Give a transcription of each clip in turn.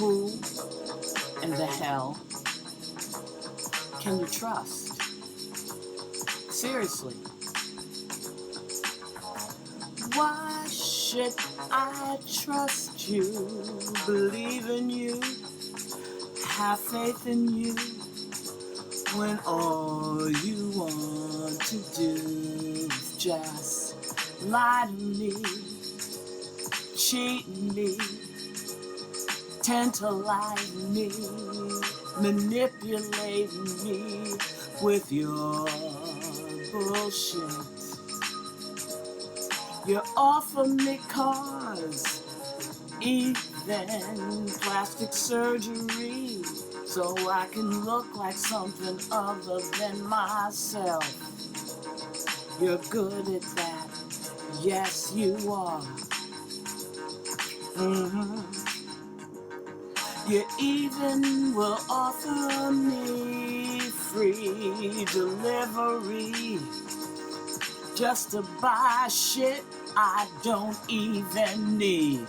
Who in the hell can you trust? Seriously. Why should I trust you, believe in you, have faith in you, when all you want to do is just lie to me, cheat me, tantalize me, manipulate me with your bullshit. You offer me cars, even plastic surgery, so I can look like something other than myself. You're good at that, yes you are. You even will offer me free delivery just to buy shit I don't even need.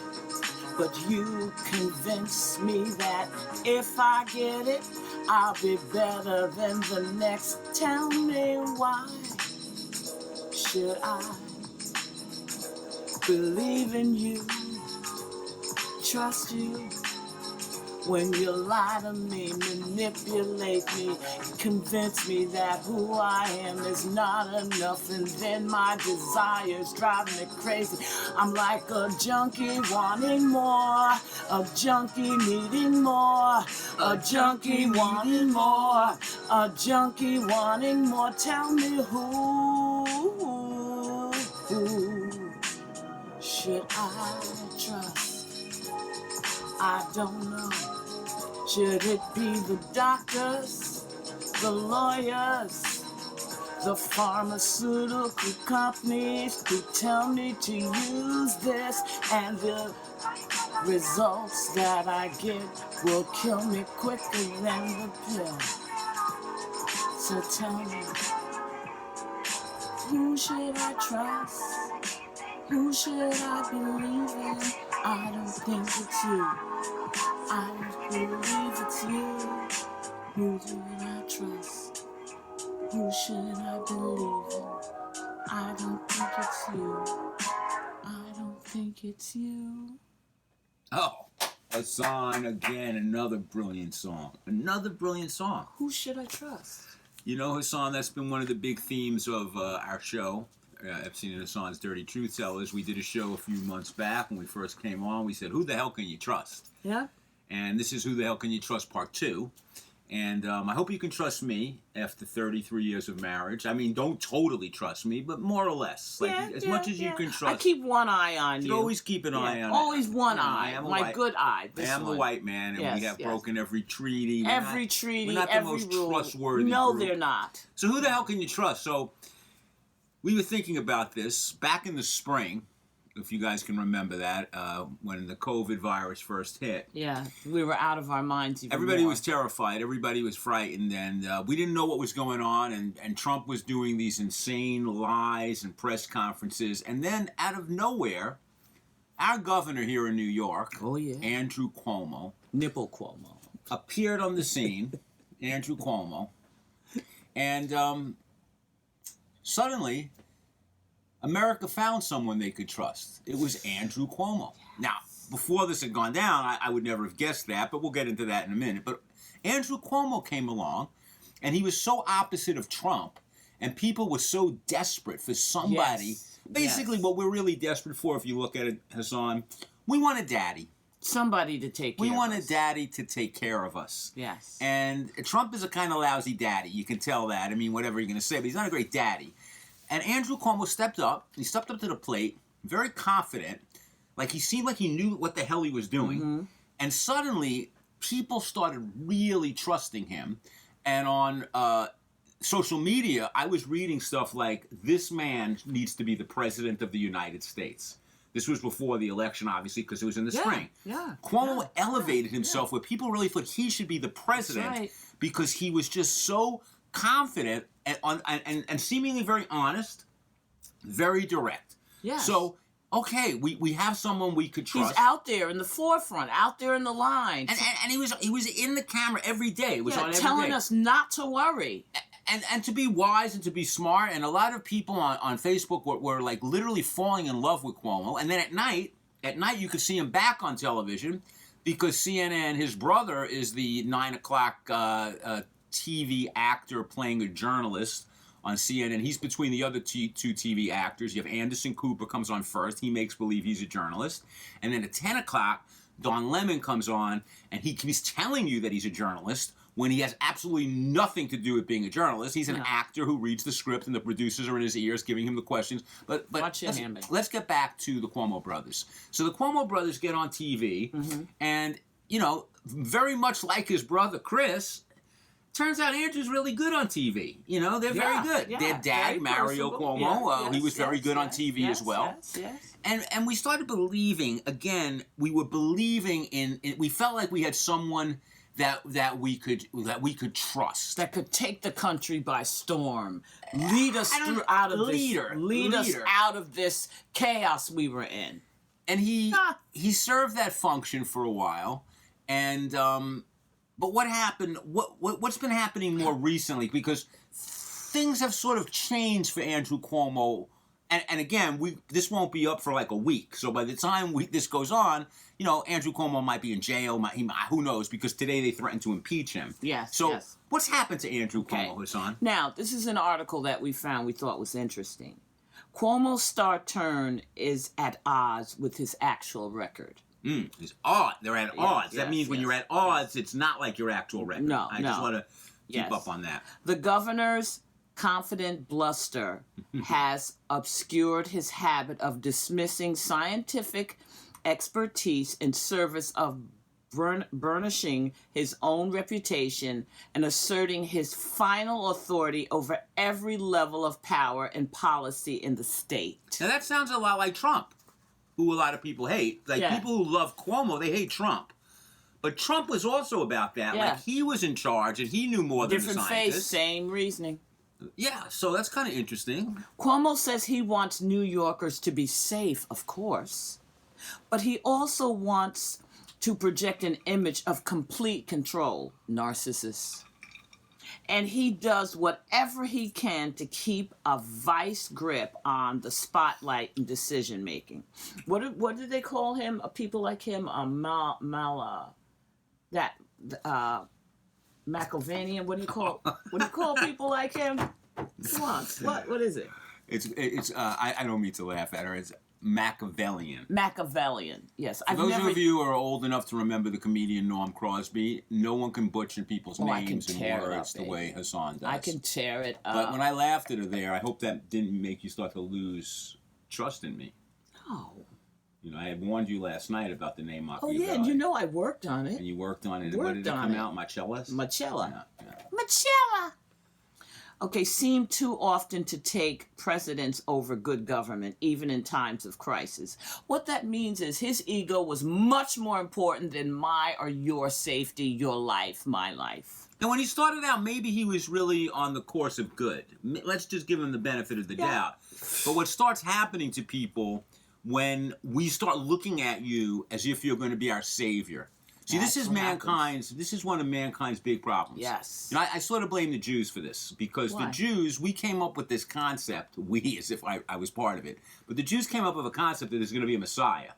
But you convince me that if I get it, I'll be better than the next. Tell me why should I believe in you, trust you, when you lie to me, manipulate me, convince me that who I am is not enough, and then my desires drive me crazy. I'm like a junkie wanting more, a junkie needing more, a junkie wanting more, a junkie wanting more. Tell me who should I trust? I don't know. Should it be the doctors, the lawyers, the pharmaceutical companies who tell me to use this, and the results that I get will kill me quicker than the pill? So tell me, who should I trust? Who should I believe in? I don't think it's you. I don't believe it's you. Who do I trust? Who should I believe in? I don't think it's you. I don't think it's you. Oh, Hassan again, another brilliant song. Another brilliant song. Who should I trust? You know, Hassan, that's been one of the big themes of our show. Epstein and Hassan's Dirty Truth Tellers. We did a show a few months back when we first came on. We said, who the hell can you trust? Yeah. And this is Who the Hell Can You Trust Part 2. And I hope you can trust me after 33 years of marriage. I mean, don't totally trust me, but more or less. Like, as much as you can trust. I keep one eye on you. Always keep an eye on it. Always one eye. My good eye. I am the white man, and we have broken every treaty. Every treaty, we're not every the most rule. trustworthy No, group. they're not. So who the hell can you trust? So we were thinking about this back in the spring, if you guys can remember that, when the COVID virus first hit. Yeah, we were out of our minds even Everybody more. was terrified. Everybody was frightened. And we didn't know what was going on. And Trump was doing these insane lies and press conferences. And then out of nowhere, our governor here in New York, Andrew Cuomo, Nipple Cuomo, appeared on the scene, Andrew Cuomo. And suddenly, America found someone they could trust. It was Andrew Cuomo. Now, before this had gone down, I would never have guessed that, but we'll get into that in a minute. But Andrew Cuomo came along, and he was so opposite of Trump, and people were so desperate for somebody. Basically, what we're really desperate for, if you look at it, Hassan, we want a daddy. Somebody to take care of us. We want a daddy to take care of us. Yes. And Trump is a kind of lousy daddy. You can tell that. I mean, whatever you're going to say, but he's not a great daddy. And Andrew Cuomo stepped up. He stepped up to the plate, very confident. Like, he seemed like he knew what the hell he was doing. Mm-hmm. And suddenly, people started really trusting him. And on social media, I was reading stuff like, this man needs to be the president of the United States. This was before the election, obviously, because it was in the spring. Cuomo elevated himself where people really thought he should be the president because he was just so confident and seemingly very honest, very direct. Yes. So okay, we have someone we could trust. He's out there in the forefront, out there in the line. And he was in the camera every day. It was on every telling day. us not to worry. And to be wise and to be smart. And a lot of people on Facebook were like literally falling in love with Cuomo. And then at night you could see him back on television because CNN, his brother, is the 9 o'clock TV actor playing a journalist on CNN. He's between the other two TV actors. You have Anderson Cooper comes on first. He makes believe he's a journalist. And then at 10 o'clock, Don Lemon comes on, and he's telling you that he's a journalist when he has absolutely nothing to do with being a journalist. He's an actor who reads the script, and the producers are in his ears giving him the questions. But let's get back to the Cuomo Brothers. So the Cuomo Brothers get on TV, and, you know, very much like his brother Chris, turns out Andrew's really good on TV. You know, they're very good. Yeah, their dad, Mario Cuomo, he was very good on TV as well. Yes. And we started believing, again, we were believing in we felt like we had someone that we could trust. That could take the country by storm. Lead us out of this chaos we were in. And he served that function for a while. And but what happened? What's been happening more recently? Because things have sort of changed for Andrew Cuomo. And again, this won't be up for like a week. So by the time this goes on, you know, Andrew Cuomo might be in jail. Who knows? Because today they threatened to impeach him. Yes. So what's happened to Andrew Cuomo, Hassan? Now, this is an article that we found we thought was interesting. Cuomo's star turn is at odds with his actual record. It's odd. They're at odds. That means when you're at odds, it's not like your actual record. I just want to keep up on that. The governor's confident bluster has obscured his habit of dismissing scientific expertise in service of burnishing his own reputation and asserting his final authority over every level of power and policy in the state. Now that sounds a lot like Trump, who a lot of people hate. Like people who love Cuomo, they hate Trump. But Trump was also about that. Like he was in charge and he knew more than the scientists. Different face, same reasoning. Yeah, so that's kind of interesting. Cuomo says he wants New Yorkers to be safe, of course, but he also wants to project an image of complete control, narcissist. And he does whatever he can to keep a vice grip on the spotlight and decision making. What do they call him? People like him, Machiavellian. What do you call people like him? Come on, what is it? I don't mean to laugh at her. It's Machiavellian. Machiavellian, yes. For those of you who are old enough to remember the comedian Norm Crosby, no one can butcher people's names and words the way Hassan does. I can tear it up. But when I laughed at her there, I hope that didn't make you start to lose trust in me. No. You know, I had warned you last night about the name Machiavelli. Oh, yeah, and you know I worked on it. And you worked on it. And what did it come out? Marcellus? Marcella. Yeah. Marcella! Okay, seem too often to take precedence over good government, even in times of crisis. What that means is his ego was much more important than my or your safety, your life, my life. And when he started out, maybe he was really on the course of good. Let's just give him the benefit of the doubt. But what starts happening to people when we start looking at you as if you're going to be our savior. See, this is one of mankind's big problems. Yes. And I sort of blame the Jews for this, because the Jews, we came up with this concept, as if I was part of it, but the Jews came up with a concept that there's going to be a Messiah,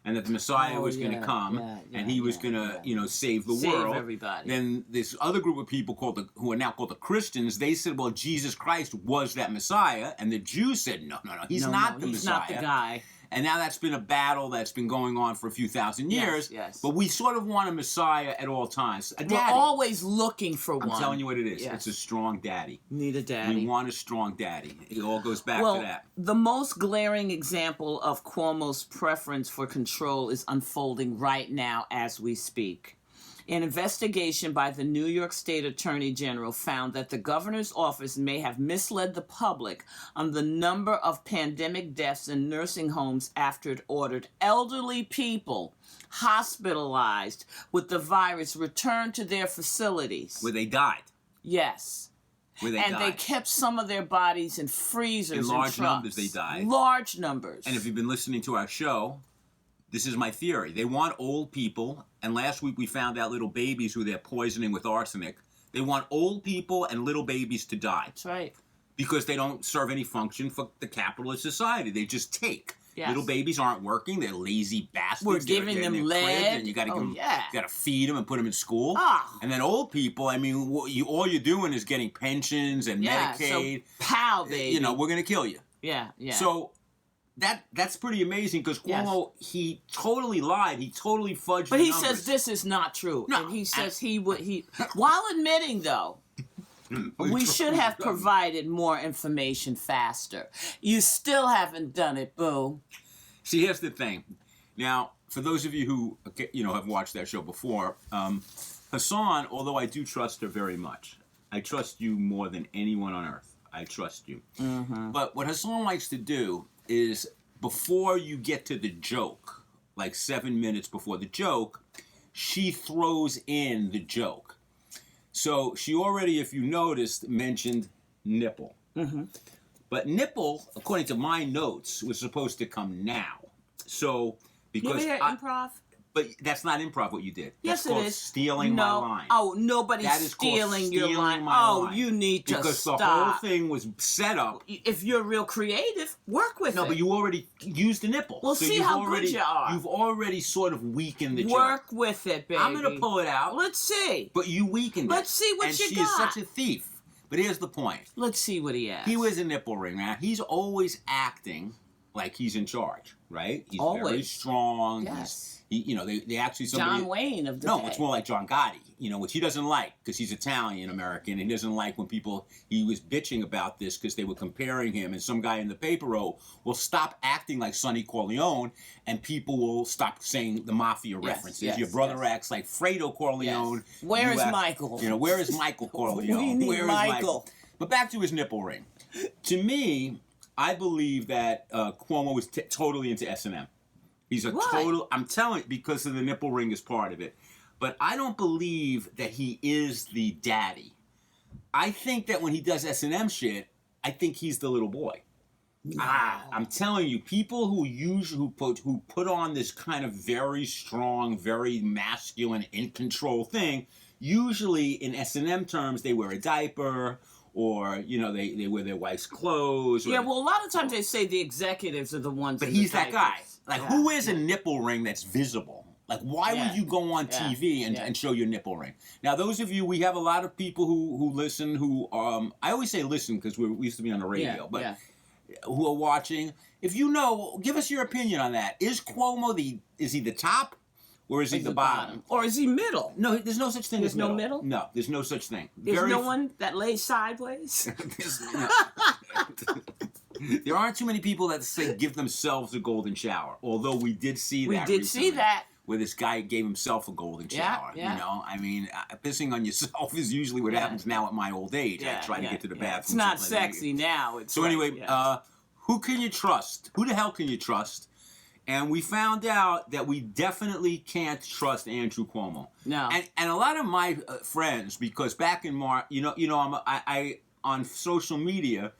and that the Messiah was going to come, and he was going to, save the world. Save everybody. Then this other group of people who are now called the Christians, they said, well, Jesus Christ was that Messiah, and the Jews said, no, he's not the Messiah. He's not the guy. And now that's been a battle that's been going on for a few thousand years. Yes. But we sort of want a Messiah at all times. A daddy. We're always looking for one. I'm telling you what it is. Yes. It's a strong daddy. Need a daddy. We want a strong daddy. It all goes back to that. The most glaring example of Cuomo's preference for control is unfolding right now as we speak. An investigation by the New York State Attorney General found that the governor's office may have misled the public on the number of pandemic deaths in nursing homes after it ordered elderly people hospitalized with the virus returned to their facilities. Where they died. Yes. Where they and died. they kept some of their bodies in freezers In large trucks. numbers they died. Large numbers. And if you've been listening to our show, this is my theory. They want old people, and last week we found out little babies who they're poisoning with arsenic. They want old people and little babies to die. That's right. Because they don't serve any function for the capitalist society. They just take. Yes. Little babies aren't working. They're lazy bastards. We're giving They're in them their cribs, lead. and you got to Oh, yeah. you got to feed them and put them in school. Ah. And then old people, I mean, all you're doing is getting pensions and Medicaid. So, pow, baby. You know, we're gonna kill you. Yeah, yeah. So that's pretty amazing because Cuomo, he totally lied. He totally fudged but the he numbers. says this is not true. No. And he says while admitting, though, we should have provided more information faster. You still haven't done it, boo. See, here's the thing. Now, for those of you who have watched that show before, Hassan, although I do trust her very much, I trust you more than anyone on earth. I trust you. Mm-hmm. But what Hassan likes to do is before you get to the joke, like 7 minutes before the joke, she throws in the joke. So she already, if you noticed, mentioned nipple. Mm-hmm. But nipple, according to my notes, was supposed to come now. So because You ever hear improv? But that's not improv what you did. Yes, that's called it is. stealing my line. Oh, nobody's That is called stealing your stealing line. my Oh, line. you need to because stop. the whole thing was set up. If you're real creative, work with it. No, but you already used the nipple. Well, so see you've how already, good you are. You've already sort of weakened the joke. Work with it, baby. I'm going to pull it out. Let's see. But you weakened it. Let's see what and you she got. is such a thief. But here's the point. Let's see what he has. He wears a nipple ring. Now, he's always acting like he's in charge, right? He's Always. very strong. Yes. They actually somebody. John Wayne of the No, day. it's more like John Gotti, which he doesn't like because he's Italian American, and he doesn't like when people. He was bitching about this because they were comparing him, and some guy in the paper wrote, "Well, stop acting like Sonny Corleone, and people will stop saying the mafia references. yes, Your brother yes. acts like Fredo Corleone. Yes. Where You is act- Michael? Where is Michael Corleone? We need Where is Michael. But back to his nipple ring. To me, I believe that Cuomo was totally into S&M. He's a Why? total. I'm telling you, because of the nipple ring is part of it. But I don't believe that he is the daddy. I think that when he does S&M shit, I think he's the little boy. No. I'm telling you, people who put on this kind of very strong, very masculine, in control thing, usually in S&M terms, they wear a diaper. Or, they wear their wife's clothes. Yeah, well, a lot of times they say the executives are the ones. But in he's the that guy. diapers. Like, Yeah, who wears a yeah. nipple ring that's visible? Like, why Yeah, would you go on yeah, TV and show your nipple ring? Now, those of you, we have a lot of people who listen, who, I always say listen because we used to be on the radio, but who are watching. If you know, give us your opinion on that. Is Cuomo is he the top? Or is he the bottom? Or is he middle? No, there's no such thing There's as no middle. middle? No, there's no such thing. There's no one that lays sideways? There aren't too many people that say give themselves a golden shower. Although we did see We that did recently, see that. where this guy gave himself a golden shower. Yeah. I mean, pissing on yourself is usually what happens now at my old age. I try to get to the bathroom. It's not something like that. sexy now. It's So like, anyway, who can you trust? Who the hell can you trust? And we found out that we definitely can't trust Andrew Cuomo. No. And a lot of my friends, because back in March, I on social media,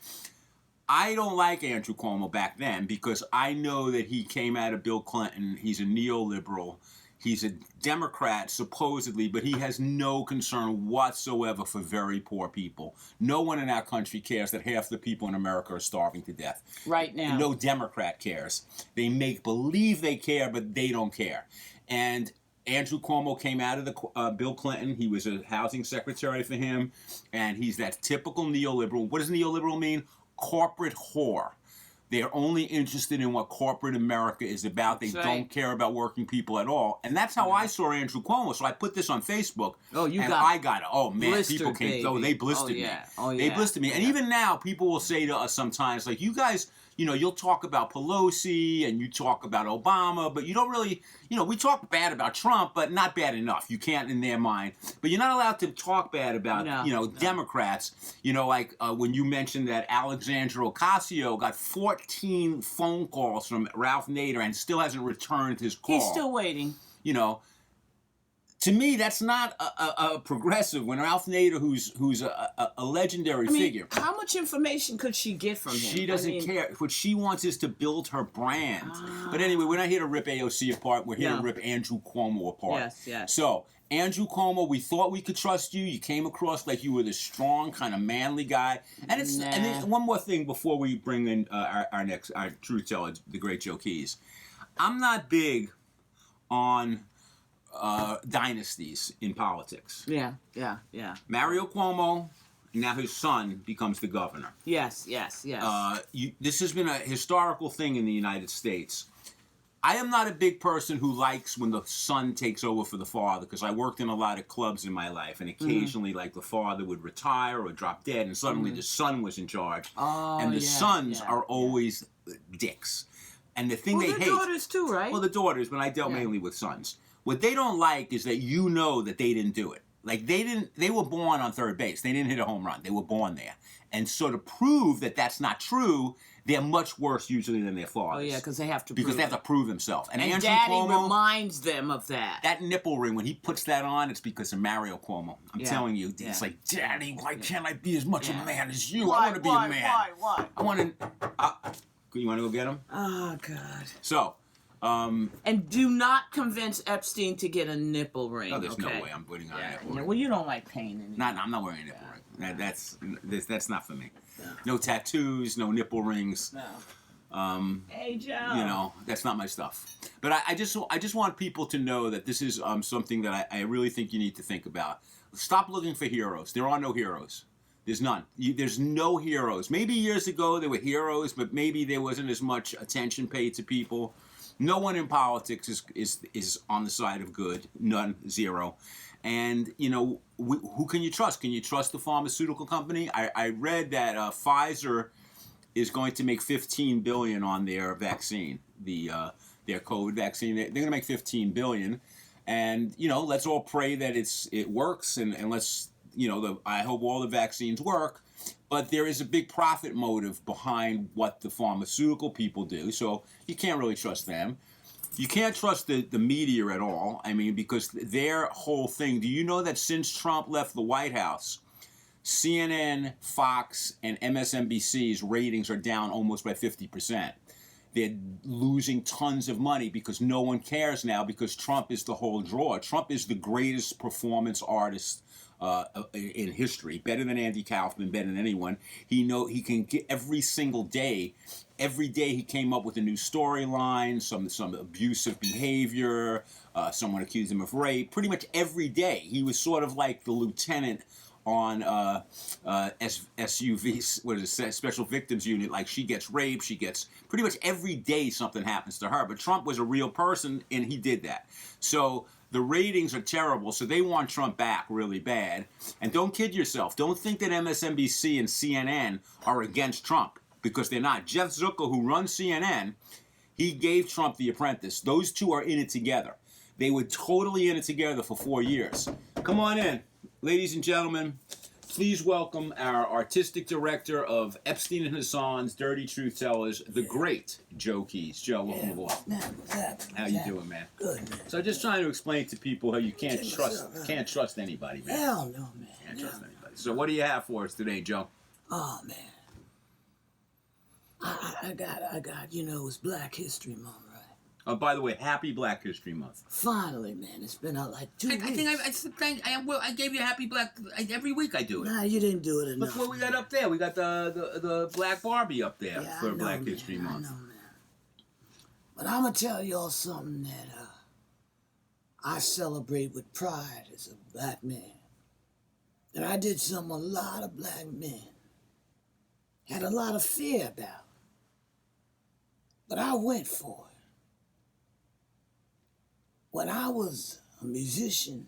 I don't like Andrew Cuomo back then because I know that he came out of Bill Clinton. He's a neoliberal. He's a Democrat, supposedly, but he has no concern whatsoever for very poor people. No one in our country cares that half the people in America are starving to death. Right now. No Democrat cares. They make believe they care, but they don't care. And Andrew Cuomo came out of the Bill Clinton. He was a housing secretary for him, and he's that typical neoliberal. What does neoliberal mean? Corporate whore. They're only interested in what corporate America is about. They don't care about working people at all. And that's how I saw Andrew Cuomo. So I put this on Facebook. Oh, you and got I got it. Oh, man, blistered, people came. baby. Oh, they blistered me. Oh, yeah. They blistered me. And even now, people will say to us sometimes, like, you guys, you'll talk about Pelosi and you talk about Obama, but you don't really, we talk bad about Trump, but not bad enough. You can't in their mind. But you're not allowed to talk bad about, Democrats. Like when you mentioned that Alexandra Ocasio got 14 phone calls from Ralph Nader and still hasn't returned his call. He's still waiting. To me, that's not a progressive. When Ralph Nader, who's a legendary figure, how much information could she get from him? She doesn't care. What she wants is to build her brand. But anyway, we're not here to rip AOC apart. We're here to rip Andrew Cuomo apart. Yes. So, Andrew Cuomo, we thought we could trust you. You came across like you were this strong, kind of manly guy. And it's and then one more thing before we bring in our truth teller, the great Joe Keys. I'm not big on dynasties in politics. Yeah. Mario Cuomo, now his son becomes the governor. Yes. This has been a historical thing in the United States. I am not a big person who likes when the son takes over for the father, because I worked in a lot of clubs in my life, and occasionally, like, the father would retire or drop dead, and suddenly the son was in charge. And the sons are always dicks. And the thing they hate... Well, the daughters too, right? Well, the daughters, but I dealt mainly with sons. What they don't like is that you know that they didn't do it. Like, they were born on third base. They didn't hit a home run. They were born there. And so to prove that that's not true, they're much worse usually than their fathers. Oh, yeah, because they have to prove themselves. And Andrew Daddy Cuomo reminds them of that. That nipple ring, when he puts that on, it's because of Mario Cuomo. I'm telling you, it's like, Daddy, why can't I be as much a man as you? I want to be a man. Why? I want to... you want to go get him? Oh, God. So... and do not convince Epstein to get a nipple ring. Oh, there's no way I'm putting on a nipple ring. Well, you don't like pain anymore. No, I'm not wearing a nipple ring. That's not for me. No tattoos, no nipple rings. No. Hey, Joe. You know, that's not my stuff. But I just want people to know that this is something that I really think you need to think about. Stop looking for heroes. There are no heroes. There's none. There's no heroes. Maybe years ago there were heroes, but maybe there wasn't as much attention paid to people. No one in politics is on the side of good. None. Zero. And, you know, who can you trust? Can you trust the pharmaceutical company? I read that Pfizer is going to make $15 billion on their vaccine, their COVID vaccine. They're going to make $15 billion. And, you know, let's all pray that it works. And let's, you know, I hope all the vaccines work. But there is a big profit motive behind what the pharmaceutical people do, so you can't really trust them. You can't trust the media at all, I mean, because their whole thing... Do you know that since Trump left the White House, CNN, Fox, and MSNBC's ratings are down almost by 50%? They're losing tons of money because no one cares now, because Trump is the whole draw. Trump is the greatest performance artist in history, better than Andy Kaufman, better than anyone. He can get every single day. Every day he came up with a new storyline, some abusive behavior, someone accused him of rape. Pretty much every day. He was sort of like the lieutenant on SUV, what is it, Special Victims Unit. Like, she gets raped, pretty much every day something happens to her. But Trump was a real person, and he did that. So the ratings are terrible, so they want Trump back really bad. And don't kid yourself. Don't think that MSNBC and CNN are against Trump, because they're not. Jeff Zucker, who runs CNN, he gave Trump The Apprentice. Those two are in it together. They were totally in it together for 4 years. Come on in. Ladies and gentlemen, please welcome our artistic director of Epstein and Hassan's Dirty Truth Tellers, the great Joe Keys. Joe, welcome aboard. How you doing, man? Good, man. So I'm just trying to explain to people how you can't trust anybody, man. Hell no, man. Can't trust anybody. So what do you have for us today, Joe? Oh, man. I got, you know, it's Black History Month, right? Oh, by the way, happy Black History Month. Finally, man. It's been out like 2 weeks. I gave you a happy Black... Every week I do it. Nah, you didn't do it enough. Look what we got up there. We got the Black Barbie up there for Black History Month. I know, man. But I'm going to tell y'all something that I celebrate with pride as a black man. And I did something a lot of black men had a lot of fear about. But I went for it. When I was a musician,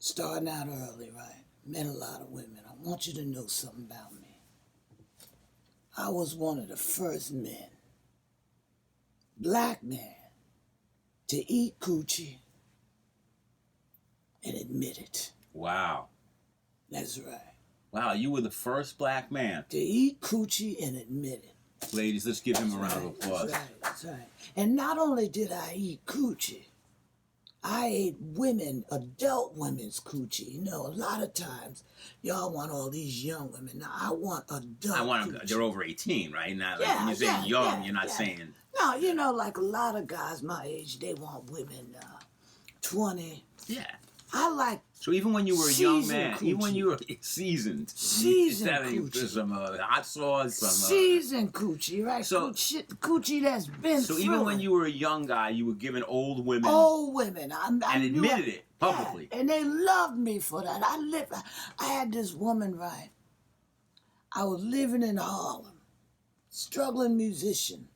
starting out early, right, met a lot of women. I want you to know something about me. I was one of the first men, black men, to eat coochie and admit it. Wow. That's right. Wow, you were the first black man to eat coochie and admit it. Ladies, let's give him a round of applause. That's right. And not only did I eat coochie, I ate women, adult women's coochie. You know, a lot of times y'all want all these young women. Now I want adult. I want them. coochie. They're over 18, right? Not like Yeah, when you say yeah, young, yeah, you're not yeah. saying. No, you know, like a lot of guys my age, they want women 20. Yeah. I like So even when you were a young seasoned man, coochie. even when you were seasoned, Seasoned you coochie. some hot sauce, some. seasoned coochie, right? So- Coochie that's been So through even when it. you were a young guy, you were given old women Old women, I and knew admitted it publicly. Yeah, and they loved me for that. I had this woman, right? I was living in Harlem, struggling musician.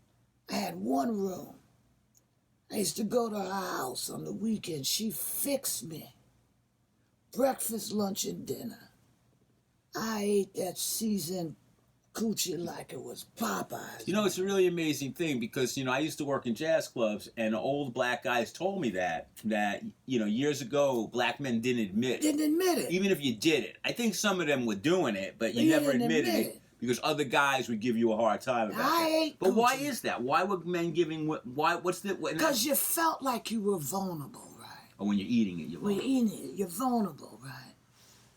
I had one room. I used to go to her house on the weekend. She fixed me breakfast, lunch, and dinner. I ate that seasoned coochie like it was Popeyes. You know, it's a really amazing thing because, you know, I used to work in jazz clubs and old black guys told me that, you know, years ago, black men didn't admit it. Didn't admit it. Even if you did it. I think some of them were doing it, but you never didn't admitted admit it because other guys would give you a hard time about I it. ate But why coochie. is that? Why would men giving, what's the... Because you felt like you were vulnerable, right? Or when you're eating it, When you're eating it, you're vulnerable, right?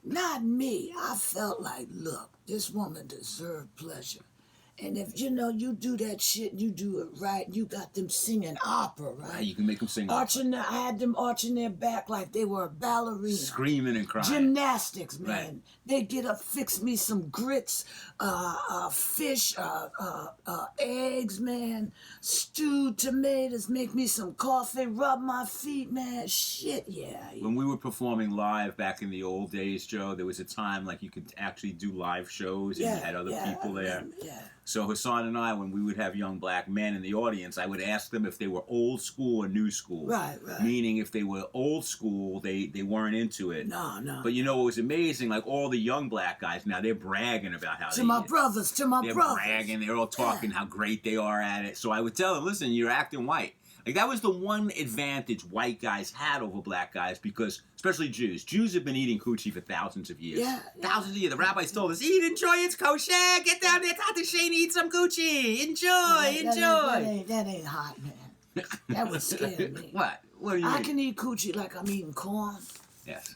Not me. I felt like, look, this woman deserved pleasure. And if, you know, you do that shit, you do it right, you got them singing opera, right? you can make them sing I had them arching their back like they were a ballerina. screaming and crying. Gymnastics, man. Right. They get up, fix me some grits, fish, eggs, man, stewed tomatoes, make me some coffee, rub my feet, man. Shit, yeah. When we were performing live back in the old days, Joe, there was a time like you could actually do live shows and you had other people there. Yeah. So Hassan and I, when we would have young black men in the audience, I would ask them if they were old school or new school. Right, right. Meaning if they were old school, they weren't into it. No. But you know what was amazing? Like all the young black guys now, they're bragging about how To my brothers. they're bragging, they're all talking how great they are at it. So I would tell them, listen, you're acting white. Like that was the one advantage white guys had over black guys because, especially Jews. Jews have been eating coochie for thousands of years. Yeah. Thousands of years. The rabbis told us, eat, enjoy, it's kosher. Get down there, Tata Shane, eat some coochie. Enjoy. That ain't hot, man. That would scare me. What? What do you mean? I can eat coochie like I'm eating corn. Yes.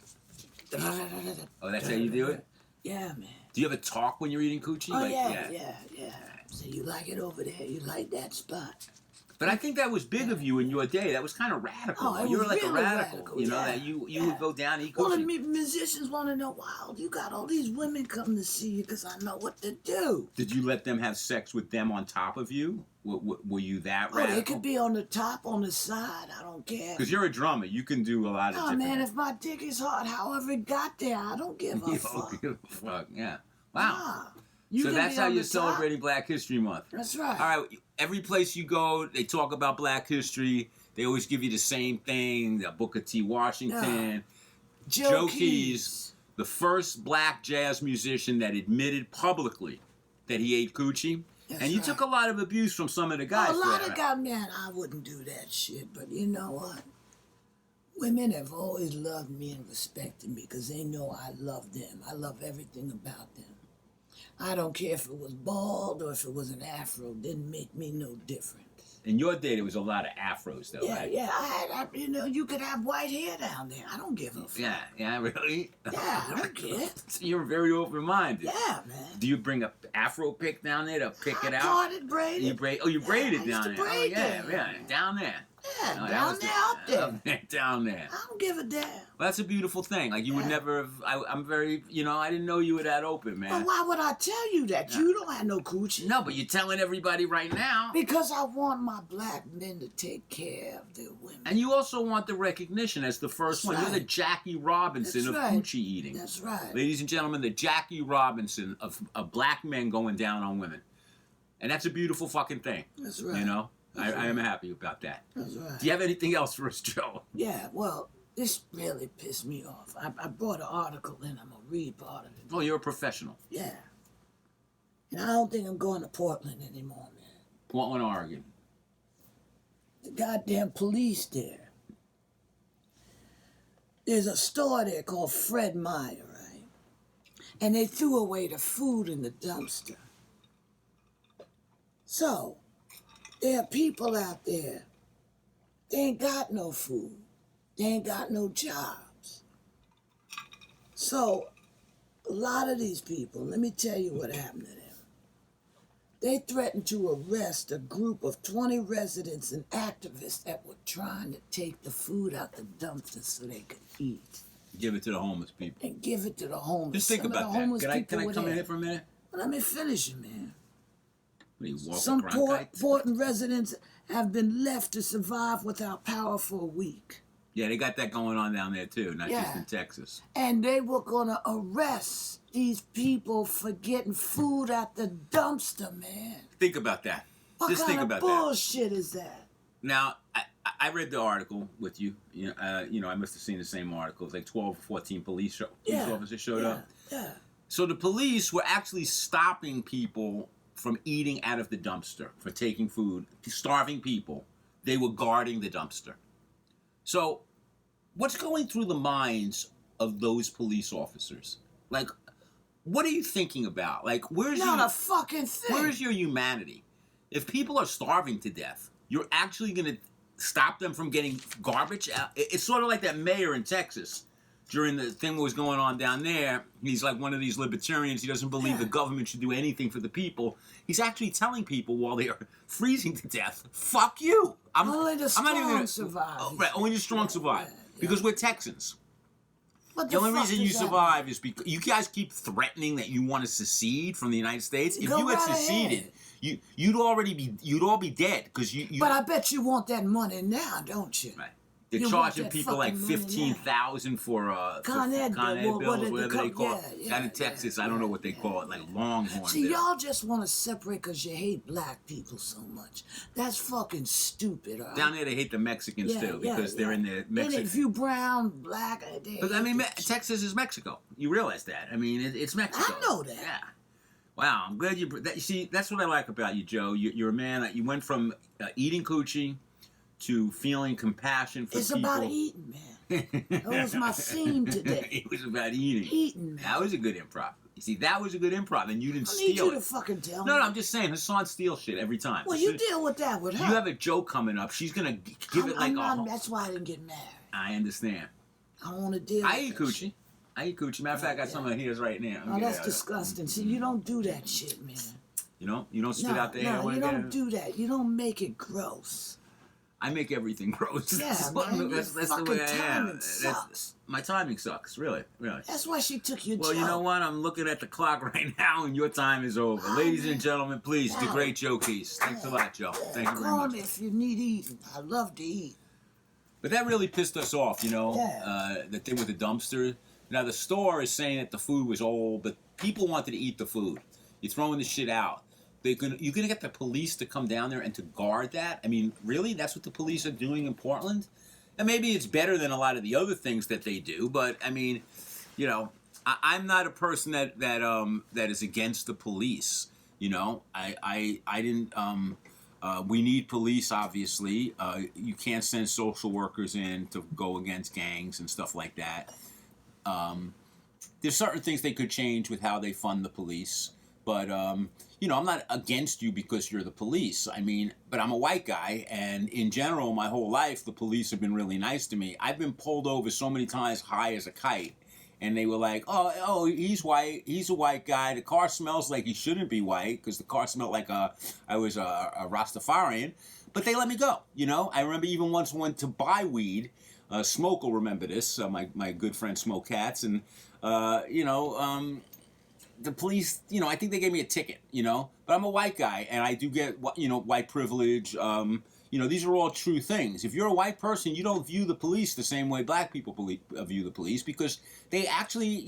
Oh, that's how you do it? Yeah, man. Do you ever talk when you're eating coochie? Oh, Like, yeah. So you like it over there. You like that spot. But I think that was big of you in your day. That was kind of radical. Oh, it you were was like really a radical. radical, You know, yeah. that you Yeah. would go down and eat Well, the coochie. musicians want to know, wow, you got all these women coming to see you because I know what to do. Did you let them have sex with them on top of you? Were you that Oh, radical? they could be on the top, on the side. I don't care. Because you're a drummer. You can do a lot of Oh, different... man, if my dick is hard, however it got there, I don't give a You fuck. don't give a fuck. Yeah. Wow. Nah. You So can that's be how on you're the top. celebrating Black History Month. That's right. All right. Every place you go, they talk about Black history. They always give you the same thing. The Booker T. Washington. Joe Keys, the first black jazz musician that admitted publicly that he ate coochie. That's and you right. took a lot of abuse from some of the guys. A lot for of that. guys, man, I wouldn't do that shit. But you know what? Women have always loved me and respected me because they know I love them. I love everything about them. I don't care if it was bald or if it was an afro. Didn't make me no difference. In your day, there was a lot of afros, though, Yeah, right? yeah. You know, you could have white hair down there. I don't give a fuck. Yeah, really? Yeah, I don't care. So you're very open-minded. Yeah, man. Do you bring a afro pick down there to pick it out? Parted, braided. You braided I down used to there. braid Oh, yeah, them. yeah, down there. Yeah, Oh, that down was there, the- up there. Down there. I don't give a damn. Well, that's a beautiful thing. Like, you would Yeah. never have... I'm very... You know, I didn't know you were that open, man. But why would I tell you that? Yeah. You don't have no coochie. No, but you're telling everybody right now. Because I want my black men to take care of their women. And you also want the recognition as the first That's one. You're the right. Jackie Robinson That's of right. coochie eating. That's right. Ladies and gentlemen, the Jackie Robinson of black men going down on women. And that's a beautiful fucking thing. That's right. You know? I That's am right. happy about that. That's right. Do you have anything else for us, Joe? Yeah, well, this really pissed me off. I brought an article in. I'm going to read part of it. Oh, you're a professional. Yeah. And I don't think I'm going to Portland anymore, man. Portland, Oregon. The goddamn police there. There's a store there called Fred Meyer, right? And they threw away the food in the dumpster. So, there are people out there, they ain't got no food. They ain't got no jobs. So, a lot of these people, let me tell you what happened to them. They threatened to arrest a group of 20 residents and activists that were trying to take the food out the dumpster so they could eat. Give it to the homeless people. And give it to the homeless. Just think Some about of the homeless that. Can I come in there. here for a minute? Well, let me finish it, man. What are you, Walter Some Cronkite? important residents have been left to survive without power for a week. Yeah, they got that going on down there too, not just in Texas. And they were going to arrest these people for getting food out the dumpster, man. Think about that. What kind of bullshit is that? Now, I read the article with you. You know, I must have seen the same article. It's like 12 or 14 police officers showed up. Yeah. So the police were actually stopping people from eating out of the dumpster, for taking food, starving people. They were guarding the dumpster. So, what's going through the minds of those police officers? Like, what are you thinking about? Like, Not a fucking thing. Where's your humanity? If people are starving to death, you're actually going to stop them from getting garbage out? It's sort of like that mayor in Texas. During the thing that was going on down there, he's like one of these libertarians. He doesn't believe the government should do anything for the people. He's actually telling people while they are freezing to death, fuck you. Only the strong survive. Oh, right, only the strong survive. Because we're Texans. The only reason you that survive is because you guys keep threatening that you want to secede from the United States. If you had seceded, you'd all be dead because you. But I bet you want that money now, don't you? Right. They're charging people like $15,000 for Con Ed bills, whatever they call it. Down in Texas, I don't know what they call it, like Longhorn. See, y'all just want to separate because you hate black people so much. That's fucking stupid. Right? Down there, they hate the Mexicans too because they're in the Mexican. If you brown, black, but I mean, Texas is Mexico. You realize that? I mean, it's Mexico. I know that. Yeah. Wow, I'm glad you see. That's what I like about you, Joe. You're a man. You went from eating coochie to feeling compassion for people. It's about eating, man. That was my theme today. It was about eating. Eating, man. That was a good improv. You see, that was a good improv, and you didn't steal it. I need you to fucking tell me. No, I'm just saying, Hassan steals shit every time. Well, you deal with that with her. You have a joke coming up. She's going to give it like that's why I didn't get married. I understand. I don't want to deal with I eat coochie. I eat coochie. Matter of fact, I got some of his right now. Oh, that's disgusting. See, you don't do that shit, man. You don't spit out the air? No, you don't do that. You don't make it gross. I make everything gross. Yeah, man. That's the way I am. My timing sucks, really. That's why she took your job. Well, you know what? I'm looking at the clock right now, and your time is over. Ladies and gentlemen, please, the great Joe Keys. Thanks a lot, Joe. Thank you very much. Call me if you need eating. I love to eat. But that really pissed us off, the thing with the dumpster. Now, the store is saying that the food was old, but people wanted to eat the food. You're throwing the shit out. You're going to get the police to come down there and to guard that? I mean, really? That's what the police are doing in Portland? And maybe it's better than a lot of the other things that they do, but, I mean, I'm not a person that is against the police. I didn't... we need police, obviously. You can't send social workers in to go against gangs and stuff like that. There's certain things they could change with how they fund the police. But, I'm not against you because you're the police. I mean, but I'm a white guy, and in general, my whole life, the police have been really nice to me. I've been pulled over so many times high as a kite, and they were like, oh, he's white. He's a white guy. The car smells like he shouldn't be white because the car smelled like I was a Rastafarian. But they let me go, I remember even once went to buy weed. Smoke will remember this, my good friend Smoke Cats, and, the police, I think they gave me a ticket, but I'm a white guy and I do get, white privilege. These are all true things. If you're a white person, you don't view the police the same way black people view the police because they actually,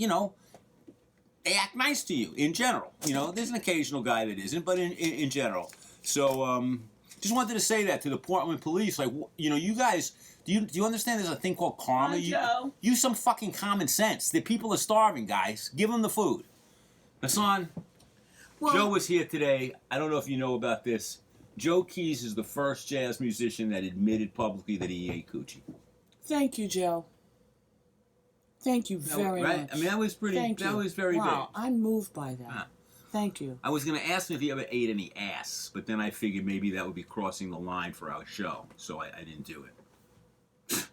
they act nice to you in general. There's an occasional guy that isn't, but in general. So, just wanted to say that to the Portland police. Like, you guys, do you understand there's a thing called karma? Hi, Joe. Use some fucking common sense. The people are starving, guys. Give them the food. Hassan, Joe was here today. I don't know if you know about this. Joe Keys is the first jazz musician that admitted publicly that he ate coochie. Thank you, Joe. Thank you very much. I mean, that was pretty. Was very big. I'm moved by that. Thank you. I was going to ask him if he ever ate any ass, but then I figured maybe that would be crossing the line for our show, so I didn't do it.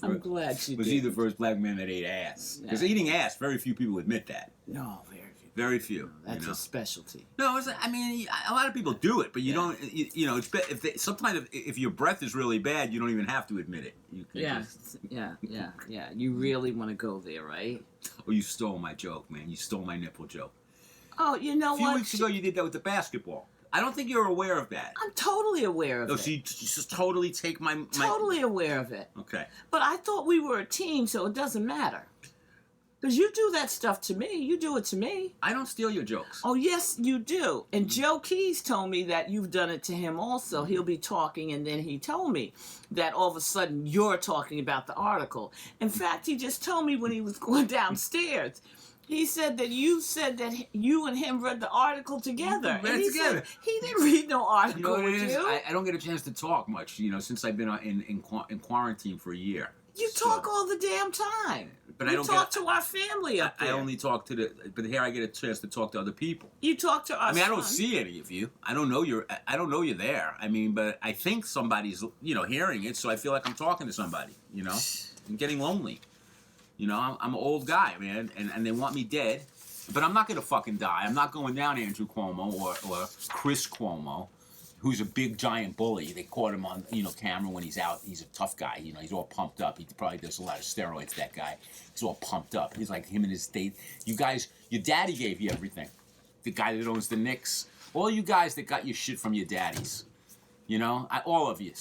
I'm glad she Was did. he the first black man that ate ass? Because Yeah. eating ass, very few people admit that. No, very few. Very few. No, that's a specialty. No, I mean, a lot of people do it, but you don't. You know, it's sometimes if your breath is really bad, you don't even have to admit it. You can Yeah. You really want to go there, right? Oh, you stole my joke, man. You stole my nipple joke. Oh, you know A few what? weeks ago, you did that with the basketball. I don't think you're aware of that. I'm totally aware of Oh, it. so you just totally take my... Totally aware of it. Okay. But I thought we were a team, so it doesn't matter. Because you do that stuff to me. You do it to me. I don't steal your jokes. Oh, yes, you do. And Joe Keys told me that you've done it to him also. He'll be talking, and then he told me that all of a sudden you're talking about the article. In fact, he just told me when he was going downstairs. He said that you and him read the article together. We read it together. He didn't read no article You know what it with is? you. I don't get a chance to talk much, since I've been in quarantine for a year. You talk all the damn time. But you I don't talk to our family up there. I only talk but here I get a chance to talk to other people. You talk to us. I don't see any of you. I don't know you're there. I mean, but I think somebody's, hearing it, so I feel like I'm talking to somebody, I'm getting lonely. I'm an old guy, man, and they want me dead. But I'm not going to fucking die. I'm not going down Andrew Cuomo or Chris Cuomo, who's a big, giant bully. They caught him on, camera when he's out. He's a tough guy. He's all pumped up. He probably does a lot of steroids, that guy. He's all pumped up. He's like him and his date. You guys, your daddy gave you everything. The guy that owns the Knicks. All you guys that got your shit from your daddies. All of you.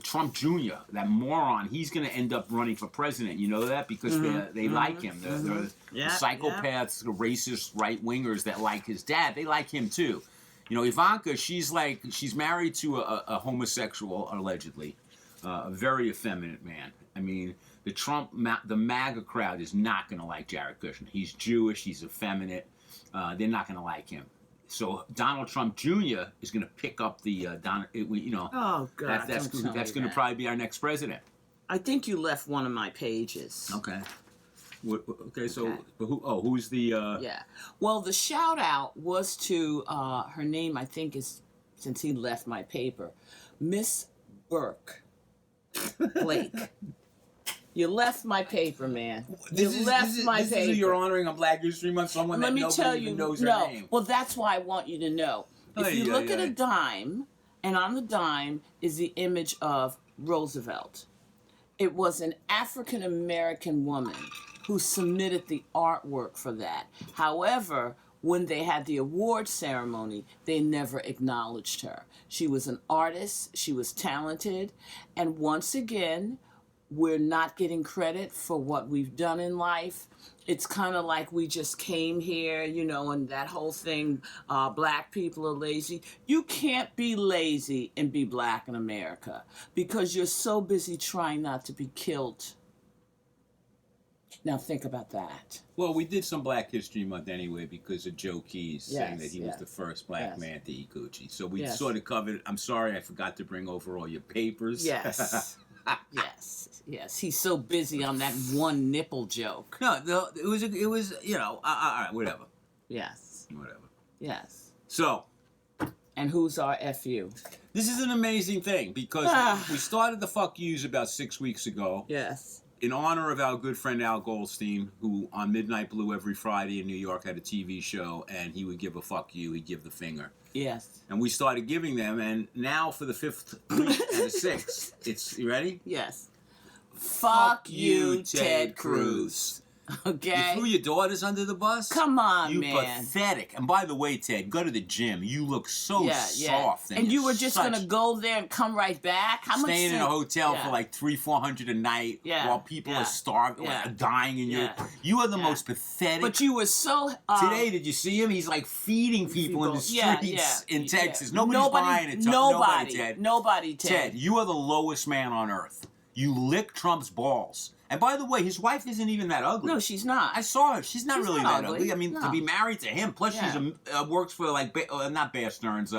Trump Jr., that moron, he's going to end up running for president. You know that? Because they like him. The psychopaths, the racist right-wingers that like his dad, they like him too. Ivanka, she's married to a homosexual, allegedly, a very effeminate man. I mean, the MAGA crowd is not going to like Jared Kushner. He's Jewish, he's effeminate. They're not going to like him. So Donald Trump Jr. is going to pick up the Oh God! That's going to probably be our next president. I think you left one of my pages. Okay. Okay. So who's the? Yeah. Well, the shout out was to her name. I think is, since he left my paper, Miss Burke Blake. You left my paper, man. This is who you're honoring on Black History Month. Someone that nobody even knows her name. Well, that's why I want you to know. If you look at a dime, and on the dime is the image of Roosevelt. It was an African American woman who submitted the artwork for that. However, when they had the award ceremony, they never acknowledged her. She was an artist. She was talented, and once again, we're not getting credit for what we've done in life. It's kind of like we just came here, and that whole thing, black people are lazy. You can't be lazy and be black in America because you're so busy trying not to be killed. Now think about that. Well, we did some Black History Month anyway because of Joe Keys saying that he was the first black man to eat Coochie. So we sort of covered. I'm sorry I forgot to bring over all your papers. Yes. Yes, he's so busy on that one nipple joke. No, it was all right, whatever. Yes. Whatever. Yes. So. And who's our FU? This is an amazing thing because we started the fuck yous about 6 weeks ago. Yes. In honor of our good friend Al Goldstein, who on Midnight Blue every Friday in New York had a TV show, and he would give a fuck you, he'd give the finger. Yes. And we started giving them, and now for the 5th week and the 6th, you ready? Yes. Fuck you, Ted Cruz. Okay. You threw your daughters under the bus? Come on, you man. You pathetic. And by the way, Ted, go to the gym. You look so soft. And you were just going to go there and come right back? How much? Staying in a hotel for like $300-400 a night while people are starving, dying, and you are the most pathetic. But you were so... Today, did you see him? He's like feeding people in the streets in Texas. Nobody's buying it. Nobody, Ted. Nobody, Ted. Ted, you are the lowest man on earth. You lick Trump's balls. And by the way, his wife isn't even that ugly. No, she's not. I saw her. She's not really that ugly. I mean, to be married to him. Plus, she's works for not Bear Stearns,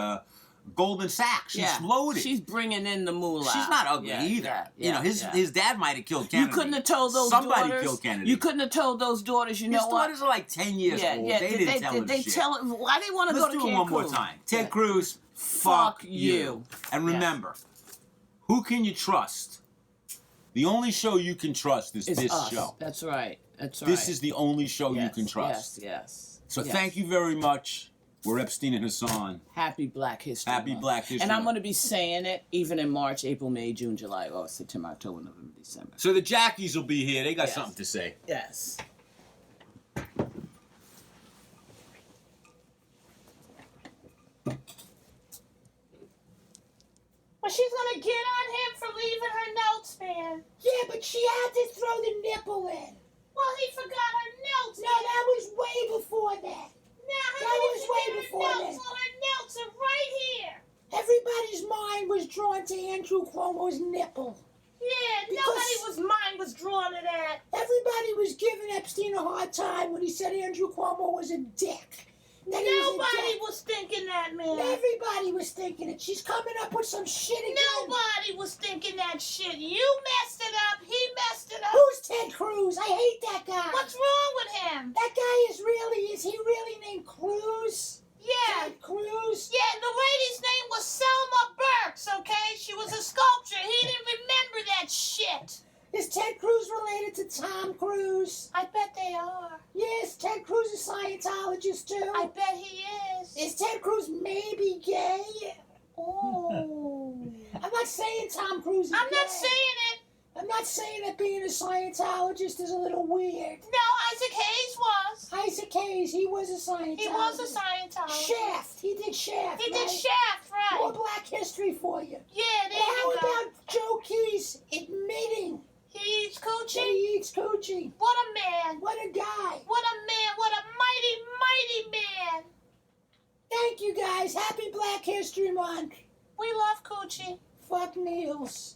Goldman Sachs. She's loaded. She's bringing in the moolah. She's not ugly either. His dad might have killed Kennedy. You couldn't have told those Somebody daughters. Killed Kennedy. You couldn't have told those daughters. You know what? His daughters are like 10 years old. They didn't tell him shit. Why they want to go to Cancun? Let's do it one more time. Ted Cruz, fuck you. And remember, who can you trust? The only show you can trust is It's this us. show. That's right. That's right. This is the only show you can trust. Yes. So yes. thank you very much. We're Epstein and Hassan. Happy Black History Happy Month. Black History And I'm Month. going to be saying it even in March, April, May, June, July, August, September, October, November, December. So the Jackies will be here. They got Yes. something to say. Yes. Well, she's gonna get on him for leaving her notes, man. Yeah, but she had to throw the nipple in. Well, he forgot her notes. No, that was way before that. Now, how that did was he way forget her before notes? that. Well, her notes are right here. Everybody's mind was drawn to Andrew Cuomo's nipple. Yeah, Because- nobody's mind was drawn to that. Everybody was giving Epstein a hard time when he said Andrew Cuomo was a dick. That he was a Nobody dick. was thinking that, man. Everybody was thinking it. She's coming up with some shit again. Nobody was thinking that shit. You messed it up. He messed it up. Who's Ted Cruz? I hate that guy. What's wrong with him? That guy is he really named Cruz? Yeah. Ted Cruz? Yeah, the lady's name was Selma Burks, okay? She was a sculptor. He didn't remember that shit. Is Ted Cruz related to Tom Cruise? I bet they are. Yes, Ted Cruz is a Scientologist too. I bet he is. Is Ted Cruz maybe gay? Oh. I'm not saying Tom Cruise is I'm gay. not saying it. I'm not saying that being a Scientologist is a little weird. No, Isaac Hayes was. Isaac Hayes, he was a Scientologist. He was a Scientologist. Shaft, he did Shaft. He right? did Shaft, More right? Black history for you. Yeah, But there how you go. about Joe Keys admitting He eats that coochie? he eats coochie? What a man. What a guy. What a man. What a mighty, mighty man. Thank you guys. Happy Black History Month. We love coochie. Fuck Niels.